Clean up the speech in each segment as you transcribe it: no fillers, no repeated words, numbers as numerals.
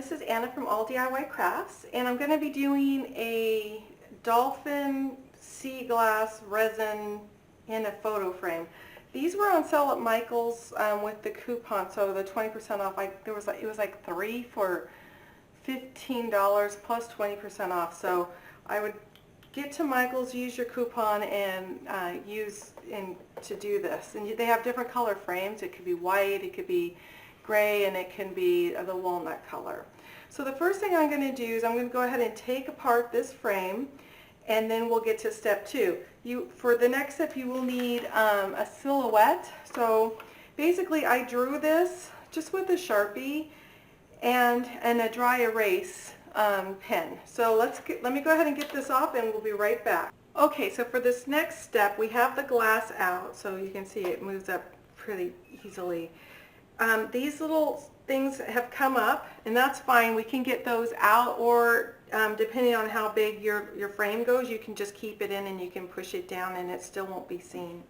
this is Anna from All DIY Crafts, and I'm going to be doing a Dolphin sea glass resin in a photo frame. These were on sale at Michael's with the coupon, so the 20% off. It was like 3 for $15 plus 20% off. So I would get to Michael's, use your coupon, and to do this. And they have different color frames. It could be white, it could be gray, and it can be the walnut color. So the first thing I'm going to do is I'm going to go ahead and take apart this frame, and then we'll get to step 2. For the next step, you will need a silhouette. So basically I drew this just with a Sharpie and a dry erase pen. So let me go ahead and get this off, and we'll be right back. Okay, so for this next step, we have the glass out, so you can see it moves up pretty easily. These little things have come up, and that's fine. We can get those out, or depending on how big your frame goes, you can just keep it in and you can push it down and it still won't be seen.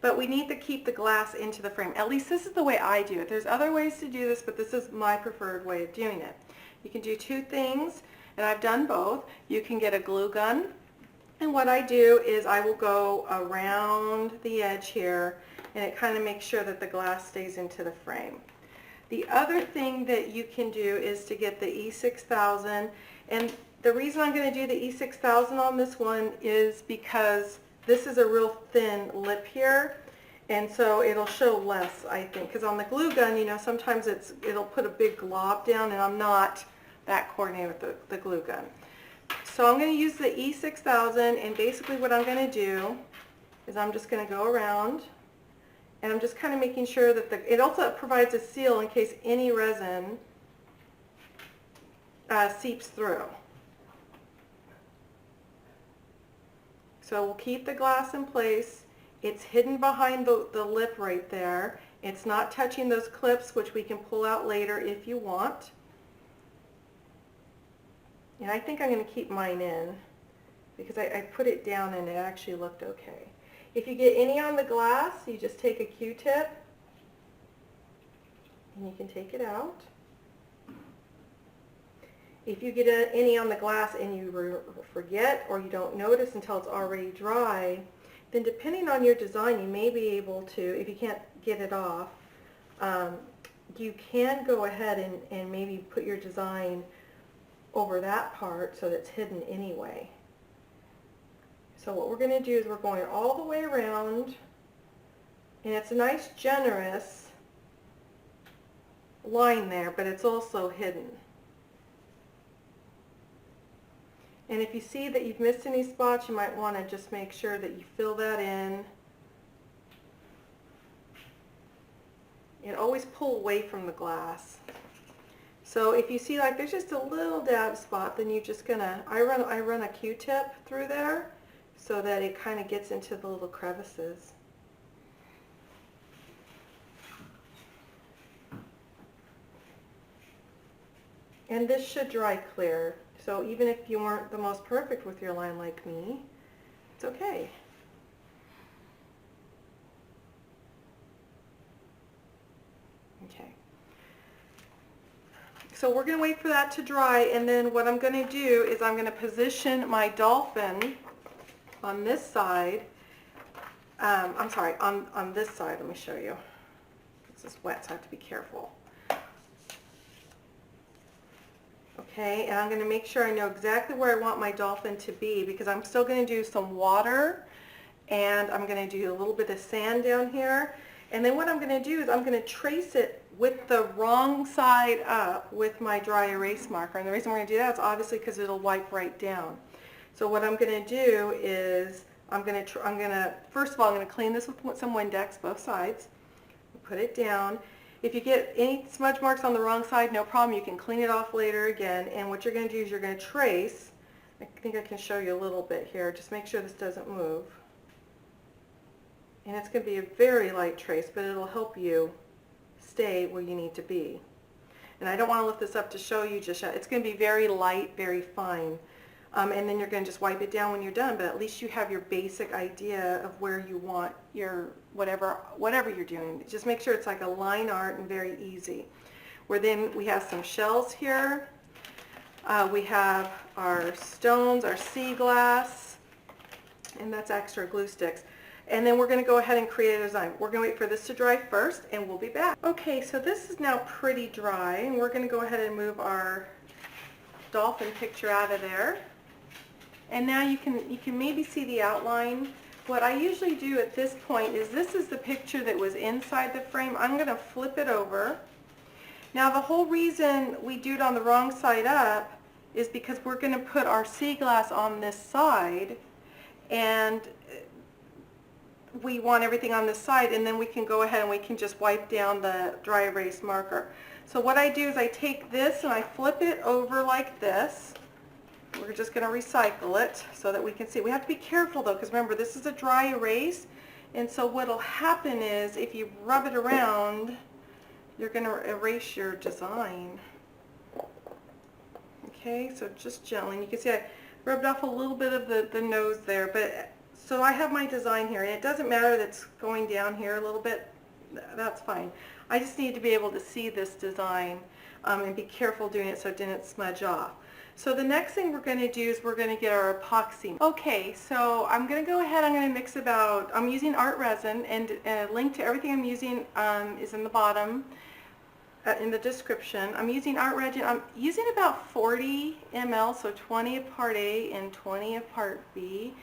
But we need to keep the glass into the frame. At least this is the way I do it. There's other ways to do this, but this is my preferred way of doing it. You can do 2 things, and I've done both. You can get a glue gun, and what I do is I will go around the edge here, and it kind of makes sure that the glass stays into the frame. The other thing that you can do is to get the E6000, and the reason I'm going to do the E6000 on this one is because this is a real thin lip here, and so it'll show less, I think, because on the glue gun, you know, sometimes it'll put a big glob down, and I'm not that coordinated with the glue gun. So I'm going to use the E6000, and basically what I'm going to do is I'm just going to go around, and I'm just kind of making sure that it also provides a seal in case any resin seeps through. So we'll keep the glass in place. It's hidden behind the lip right there. It's not touching those clips, which we can pull out later if you want. And I think I'm going to keep mine in because I put it down and it actually looked okay. If you get any on the glass, you just take a Q-tip and you can take it out. If you get any on the glass and you forget or you don't notice until it's already dry, then depending on your design, you may be able to, if you can't get it off, you can go ahead and maybe put your design over that part so that it's hidden anyway. So what we're going to do is we're going all the way around, and it's a nice generous line there, but it's also hidden. And if you see that you've missed any spots, you might want to just make sure that you fill that in. And always pull away from the glass. So if you see like there's just a little dab spot, then you're just gonna, I run a Q-tip through there so that it kind of gets into the little crevices. And this should dry clear. So even if you weren't the most perfect with your line like me, it's okay. Okay. So we're going to wait for that to dry, and then what I'm going to do is I'm going to position my Dolphin on this side. I'm sorry, on this side. Let me show you. This is wet, so I have to be careful. Okay, and I'm going to make sure I know exactly where I want my Dolphin to be, because I'm still going to do some water, and I'm going to do a little bit of sand down here. And then what I'm going to do is I'm going to trace it with the wrong side up with my dry erase marker. And the reason we're going to do that is obviously because it'll wipe right down. So what I'm going to do is first of all, I'm going to clean this with some Windex, both sides. Put it down. If you get any smudge marks on the wrong side, no problem. You can clean it off later again. And what you're going to do is you're going to trace. I think I can show you a little bit here. Just make sure this doesn't move. And it's going to be a very light trace, but it'll help you stay where you need to be. And I don't want to lift this up to show you just yet. It's going to be very light, very fine. And then you're going to just wipe it down when you're done, but at least you have your basic idea of where you want your whatever you're doing. Just make sure it's like a line art and very easy. where then we have some shells here. We have our stones, our sea glass, and that's extra glue sticks. And then we're going to go ahead and create a design. We're going to wait for this to dry first, and we'll be back. Okay, so this is now pretty dry, and we're going to go ahead and move our dolphin picture out of there. And now you can maybe see the outline. What I usually do at this point is, this is the picture that was inside the frame. I'm going to flip it over. Now the whole reason we do it on the wrong side up is because we're going to put our sea glass on this side, and we want everything on this side, and then we can go ahead and we can just wipe down the dry erase marker. So what I do is I take this and I flip it over like this. We're just going to recycle it so that we can see. We have to be careful though, because remember, this is a dry erase, and so what will happen is if you rub it around, you're going to erase your design. Okay, so just gently. And you can see I rubbed off a little bit of the nose there, but so I have my design here, and it doesn't matter that it's going down here a little bit. That's fine. I just need to be able to see this design and be careful doing it so it didn't smudge off. So the next thing we're going to do is we're going to get our epoxy. Okay, so I'm going to go ahead, I'm going to mix about, I'm using art resin, and a link to everything I'm using is in the bottom, in the description. I'm using art resin, I'm using about 40 ml, so 20 of part A and 20 of part B.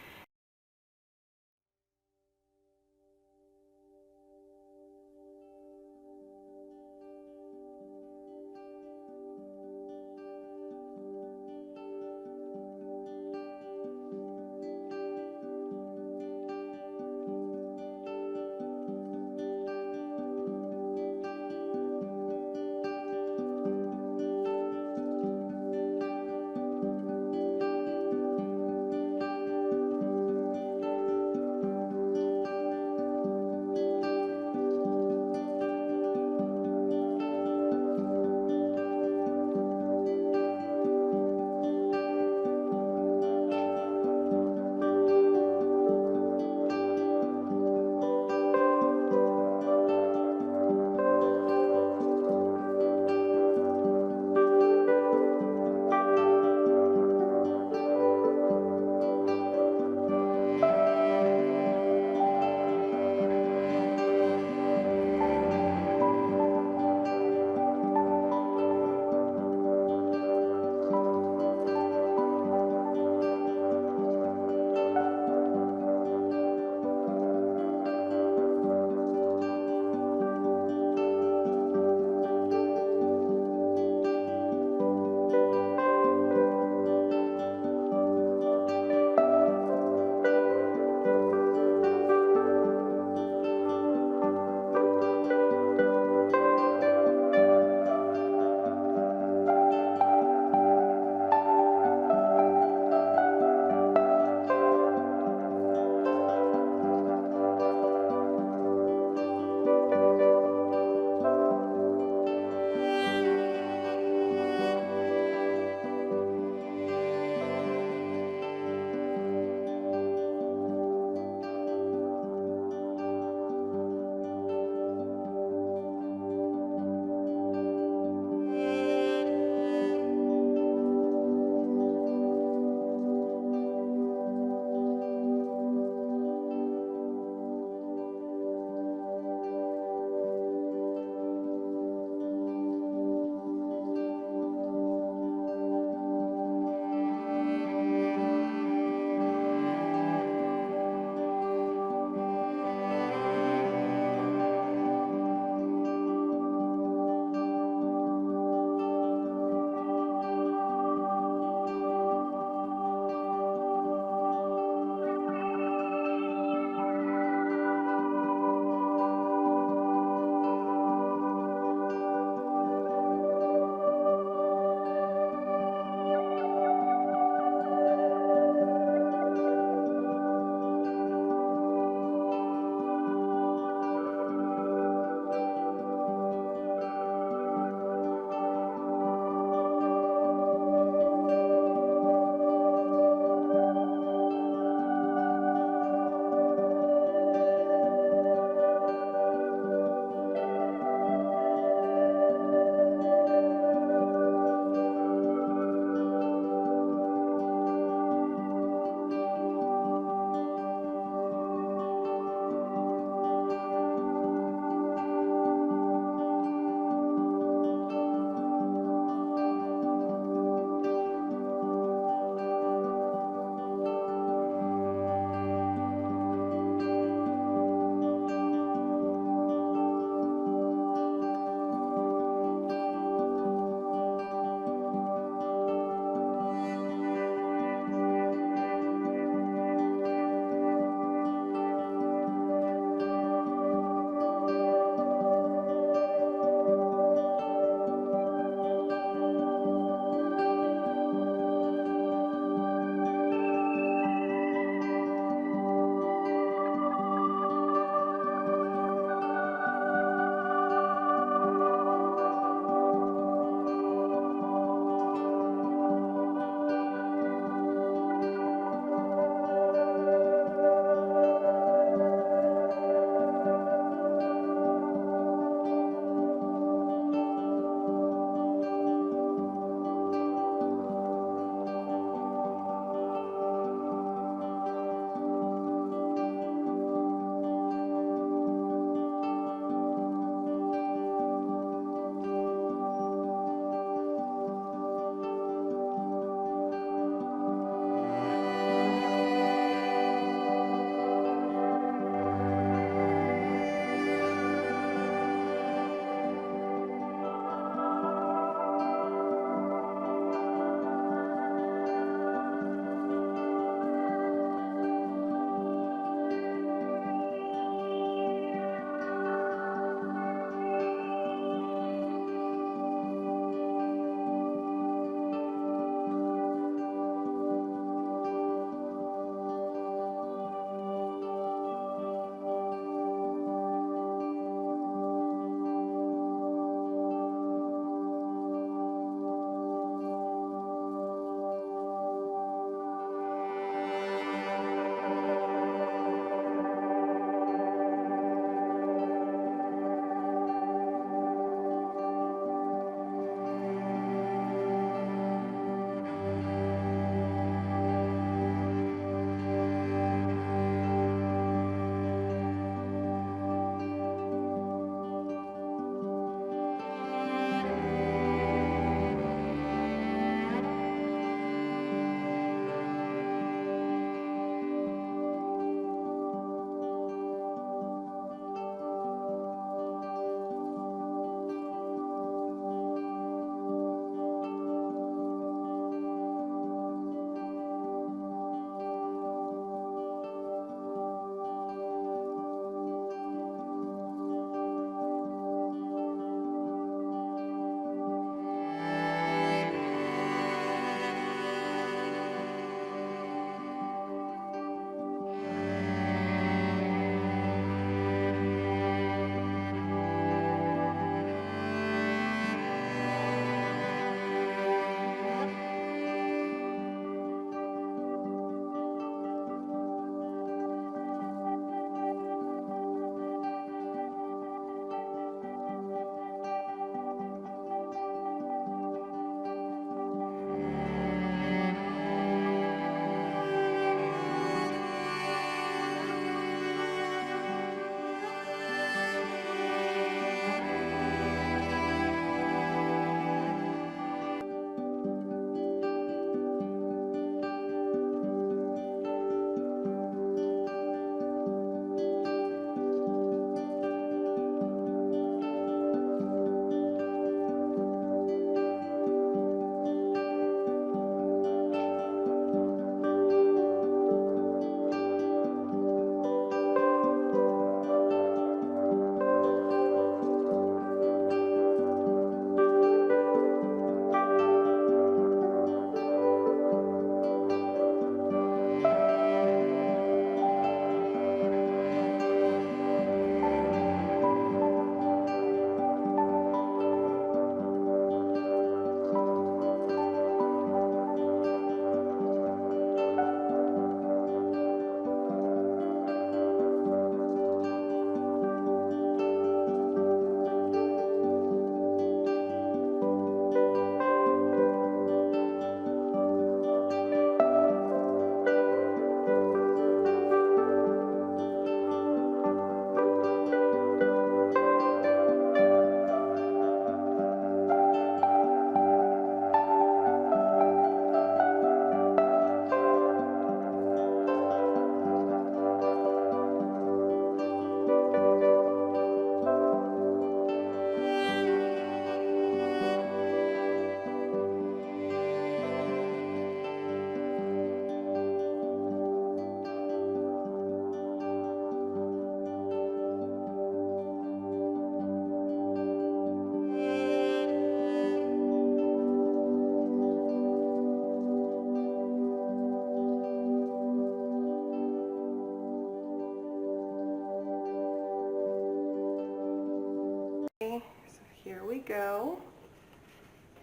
go.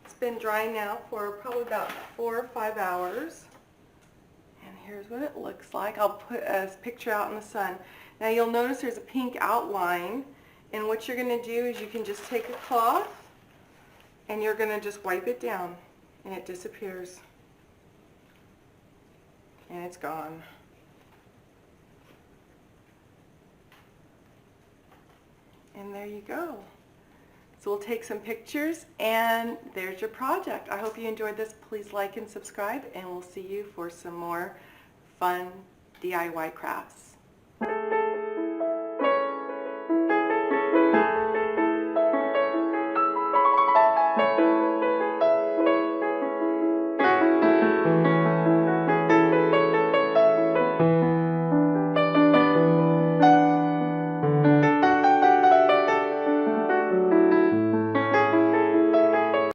It's been drying now for probably about 4 or 5 hours. And here's what it looks like. I'll put a picture out in the sun. Now you'll notice there's a pink outline, and what you're going to do is you can just take a cloth and you're going to just wipe it down and it disappears. And it's gone. And there you go. So we'll take some pictures, and there's your project. I hope you enjoyed this. Please like and subscribe, and we'll see you for some more fun DIY crafts.